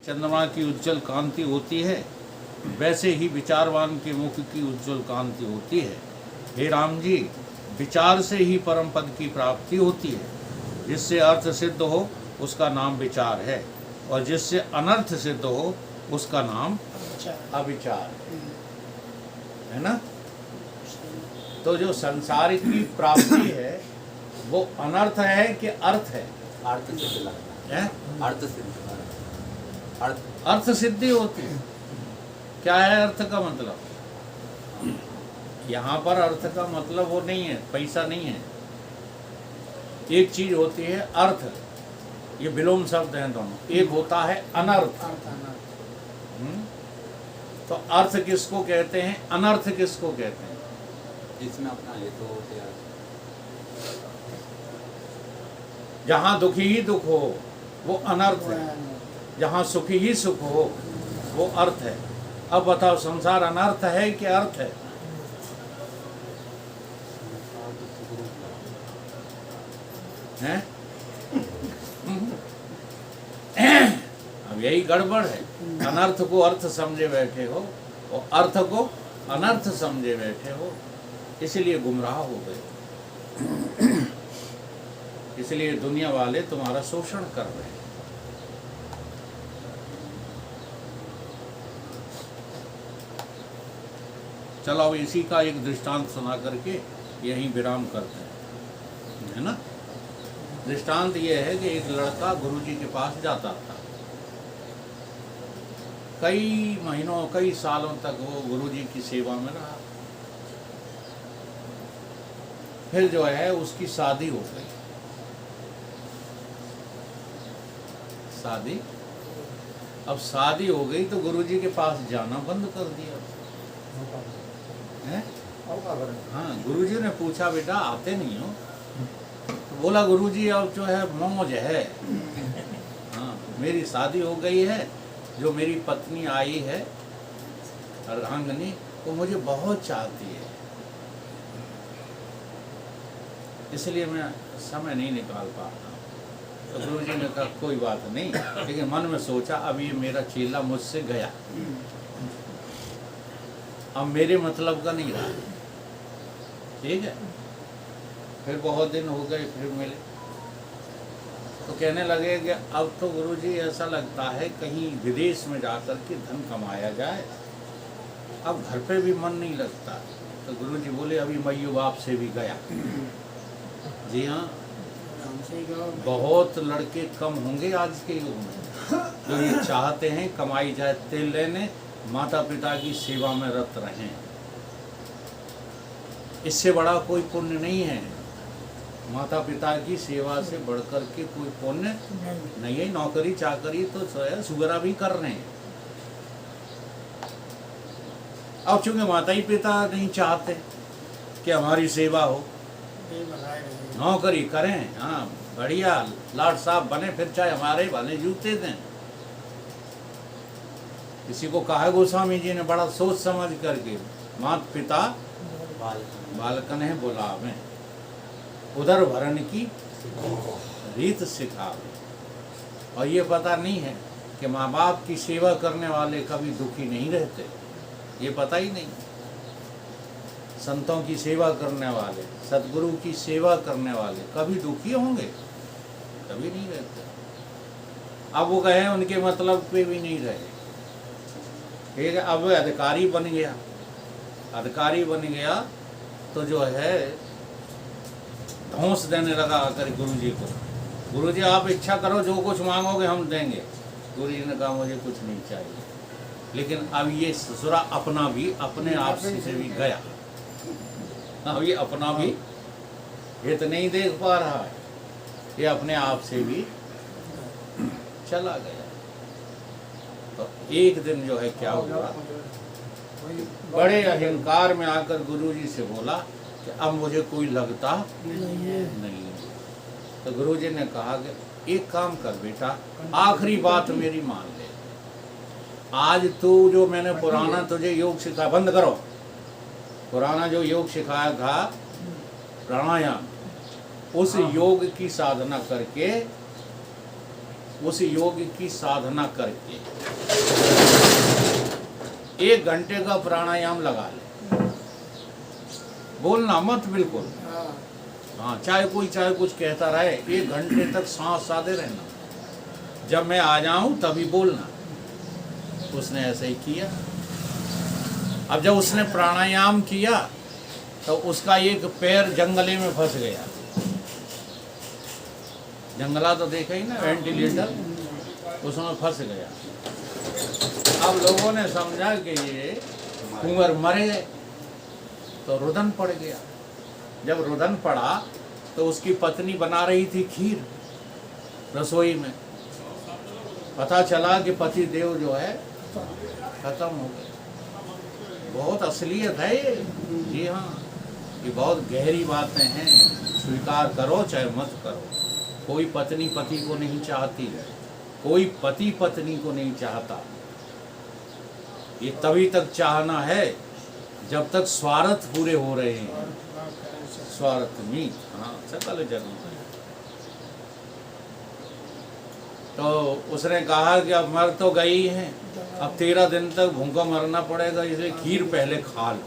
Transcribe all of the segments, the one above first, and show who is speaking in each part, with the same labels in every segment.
Speaker 1: चंद्रमा की उज्जवल कांति होती है, वैसे ही विचारवान के मुख की उज्जवल कांति होती है। हे राम जी, विचार से ही परम पद की प्राप्ति होती है। जिससे अर्थ सिद्ध हो उसका नाम विचार है, और जिससे अनर्थ सिद्ध हो उसका नाम अविचार है ना। तो जो संसार की प्राप्ति है वो अनर्थ है कि अर्थ है?
Speaker 2: अर्थ सिद्ध लगता है। अर्थ सिद्ध,
Speaker 1: अर्थ सिद्धि होती है। क्या है अर्थ का मतलब? यहाँ पर अर्थ का मतलब वो नहीं है, पैसा नहीं है। एक चीज होती है अर्थ, ये विलोम शब्द हैं दोनों। एक होता है अनर्थ। तो अर्थ किसको कहते हैं, अनर्थ किसको कहते हैं?
Speaker 2: जिसमें अपना हेतु हो गया।
Speaker 1: जहाँ दुखी ही दुख हो वो अनर्थ है, जहाँ सुखी ही सुख हो वो अर्थ है। अब बताओ, संसार अनर्थ है कि अर्थ है? हैं? अब यही गड़बड़ है। अनर्थ को अर्थ समझे बैठे हो और अर्थ को अनर्थ समझे बैठे हो, इसलिए गुमराह हो गए। इसलिए दुनिया वाले तुम्हारा शोषण कर रहे हैं। चलो अब इसी का एक दृष्टांत सुना करके यहीं विराम करते हैं, है ना। दृष्टांत ये है कि एक लड़का गुरुजी के पास जाता था। कई महीनों कई सालों तक वो गुरुजी की सेवा में रहा। फिर जो है उसकी शादी हो गई। अब शादी हो गई तो गुरुजी के पास जाना बंद कर दिया है? हाँ, गुरुजी ने पूछा बेटा आते नहीं हो? तो बोला गुरुजी अब जो है मौज है। हाँ, मेरी शादी हो गई है, जो मेरी पत्नी आई है अर्धांगिनी, वो मुझे बहुत चाहती है, इसलिए मैं समय नहीं निकाल पाता। तो गुरुजी ने कहा कोई बात नहीं, लेकिन मन में सोचा अब ये मेरा चेला मुझसे गया, अब मेरे मतलब का नहीं रहा। ठीक है। फिर बहुत दिन हो गए, फिर मिले तो कहने लगे कि अब तो गुरुजी ऐसा लगता है कहीं विदेश में जाकर के धन कमाया जाए, अब घर पे भी मन नहीं लगता। तो गुरुजी बोले अभी मय्यू बाप से भी गया। जी हाँ, बहुत लड़के कम होंगे आज के युग में जो ये चाहते हैं कमाई जाए तेल लेने, माता पिता की सेवा में रत रहें। इससे बड़ा कोई पुण्य नहीं है। माता पिता की सेवा से बढ़कर के कोई पुण्य नहीं है। नौकरी चाकरी तो सुगरा भी कर रहे हैं। अब चूंकि माता ही पिता नहीं चाहते कि हमारी सेवा हो, नौकरी करें, हाँ बढ़िया लाड साहब बने, फिर चाहे हमारे भले जूते दें। किसी को कहा गोस्वामी जी ने बड़ा सोच समझ करके, माता पिता बालकन है बुलावे, उधर भरण की रीत सिखावे। और ये पता नहीं है कि माँ बाप की सेवा करने वाले कभी दुखी नहीं रहते, ये पता ही नहीं। संतों की सेवा करने वाले, सदगुरु की सेवा करने वाले कभी दुखी होंगे? कभी नहीं रहते। अब वो कहे उनके मतलब पे भी नहीं रहे। ठीक है, अब अधिकारी बन गया। अधिकारी बन गया तो जो है धौंस देने लगा आकर गुरुजी को। गुरुजी आप इच्छा करो, जो कुछ मांगोगे हम देंगे। गुरुजी ने कहा मुझे कुछ नहीं चाहिए। लेकिन अब ये ससुरा अपना भी अपने आप से भी गया। अब ये अपना भी हित नहीं देख पा रहा है, ये अपने आप से भी चला गया। तो एक दिन जो है क्या हुआ, बड़े अहंकार में आकर गुरुजी से बोला कि अब मुझे कोई लगता नहीं। तो गुरुजी ने कहा कि एक काम कर बेटा, आखिरी बात मेरी मान ले। आज तू जो मैंने पुराना तुझे योग सिखाया, बंद करो, पुराना जो योग सिखाया था प्राणायाम, उस योग की साधना करके उस योग की साधना करके 1 घंटे का प्राणायाम लगा ले, बोलना मत बिल्कुल। हाँ, चाहे कुछ कहता रहे, 1 घंटे तक सांस साधे रहना, जब मैं आ जाऊं तभी बोलना। उसने ऐसे ही किया। अब जब उसने प्राणायाम किया तो उसका एक पैर जंगले में फंस गया। जंगला तो देखा ही ना, वेंटिलेटर, उसमें फंस गया। अब लोगों ने समझा कि ये कुंवर मरे गए, तो रुदन पड़ गया। जब रुदन पड़ा तो उसकी पत्नी बना रही थी खीर रसोई में। पता चला कि पति देव जो है खत्म हो गए। बहुत असलियत है ये। जी हाँ, ये बहुत गहरी बातें हैं। स्वीकार करो चाहे मत करो। कोई पत्नी पति को नहीं चाहती है, कोई पति पत्नी को नहीं चाहता। ये तभी तक चाहना है जब तक स्वार्थ पूरे हो रहे हैं। स्वार्थ मीत, हाँ, सकल जन्म। तो उसने कहा कि अब मर तो गई है, अब 13 दिन तक भूखा मरना पड़ेगा, इसलिए खीर पहले खा लो।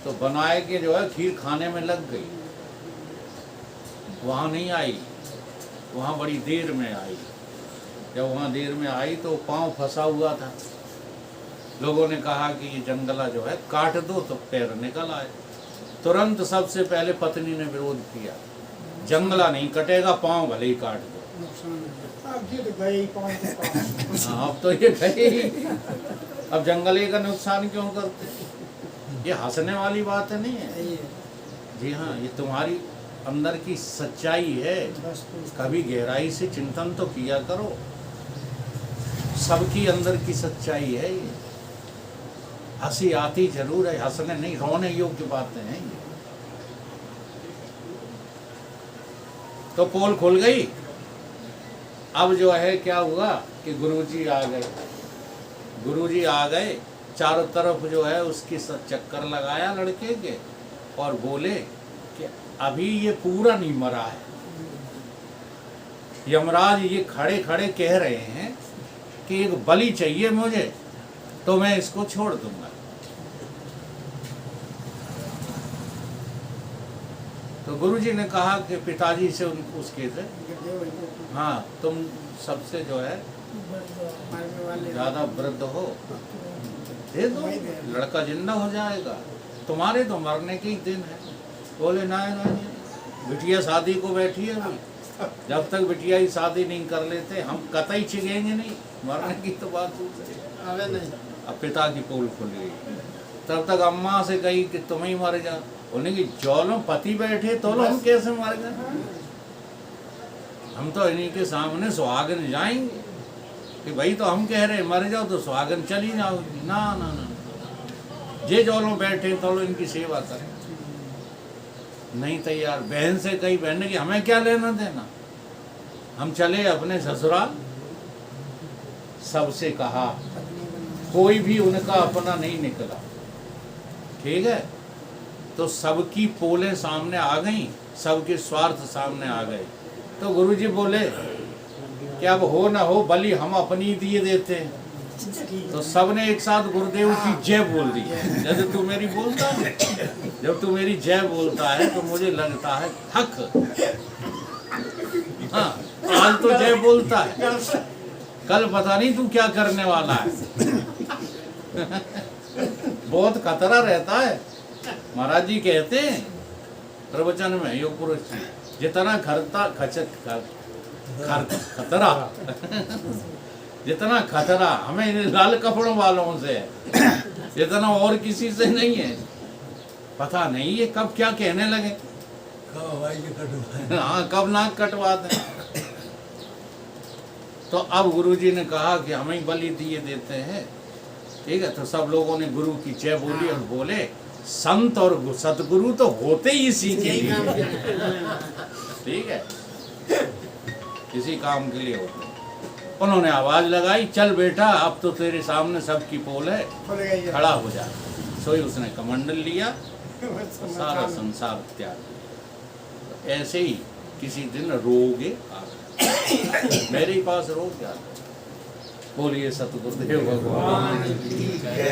Speaker 1: तो बनाए के जो है खीर खाने में लग गई। वहाँ नहीं आई, वहाँ बड़ी देर में आई। जब वहाँ देर में आई तो पाँव फंसा हुआ था। लोगों ने कहा कि ये जंगला जो है काट दो, तो पैर निकल आए। तुरंत सबसे पहले पत्नी ने विरोध किया, जंगला नहीं कटेगा, पाँव भले ही काट दो। हाँ, अब तो ये गए ही, अब जंगले का नुकसान क्यों करते? ये हंसने वाली बात नहीं है। जी हाँ, ये तुम्हारी अंदर की सच्चाई है। कभी गहराई से चिंतन तो किया करो। सबकी अंदर की सच्चाई है ये। हंसी आती जरूर है, हंसने नहीं, रोने योग्य बातें हैं ये। तो पोल खुल गई। अब जो है क्या हुआ कि गुरुजी आ गए। गुरुजी आ गए, चारों तरफ जो है उसकी चक्कर लगाया लड़के के, और बोले कि अभी ये पूरा नहीं मरा है। यमराज ये खड़े खड़े कह रहे हैं कि एक बलि चाहिए मुझे, तो मैं इसको छोड़ दूंगा। तो गुरुजी ने कहा कि पिताजी से उसके थे, हाँ, तुम सबसे जो है ज्यादा वृद्ध हो, दे दो, लड़का जिंदा हो जाएगा। तुम्हारे तो मरने के ही दिन है। बोले ना, बिटिया शादी को बैठी है अभी, जब तक बिटिया ही शादी नहीं कर लेते हम कतई चिगेंगे नहीं, मरने की तो बात दूसरी। अब पिता की पोल खुल गई। तब तक अम्मा से कही कि तुम ही मर जा। उन्हें कि जौलों पति बैठे तो हम कैसे मर गए? हम तो इन्हीं के सामने सुहागन जाएंगे कि भाई तो हम कह रहे मर जाओ तो सुहागन चली जाओगी। ना ना ना, जे जौलों बैठे तो इनकी सेवा करें। नहीं तैयार। बहन से कही, बहन ने कि हमें क्या लेना देना, हम चले अपने ससुराल। सबसे कहा, कोई भी उनका अपना नहीं निकला। ठीक है, तो सबकी पोलें सामने आ गईं, सबके स्वार्थ सामने आ गए। तो गुरुजी बोले कि अब हो ना हो बलि हम अपनी दिए देते हैं। तो सबने एक साथ गुरुदेव की जय बोल दी। जब तू मेरी बोलता है, जब तू मेरी जय बोलता है तो मुझे लगता है हक। हाँ, आज तो जय बोलता है, कल पता नहीं तू क्या करने वाला है। बहुत खतरा रहता है। महाराज जी कहते हैं प्रवचन में, योग पुरुष जी, जितना खतरा जितना खतरा हमें लाल कपड़ों वालों से है, जितना और किसी से नहीं है। पता नहीं ये कब क्या कहने लगे, हाँ, कब नाक कटवा दें। तो अब गुरुजी ने कहा कि हम ही बलि दिए देते हैं। ठीक है, तो सब लोगों ने गुरु की जय बोली और बोले संत और सतगुरु तो होते ही इसी के लिए। ठीक है, किसी काम के लिए होते। उन्होंने आवाज लगाई, चल बेटा अब तो तेरे सामने सबकी पोल है, खड़ा हो जा। सोई उसने कमंडल लिया, सारा संसार त्याग दिया। ऐसे ही किसी दिन रोगे आ गए। मेरे ही पास रोज जाते हैं। बोलिए सतगुरुदेव भगवान की जय।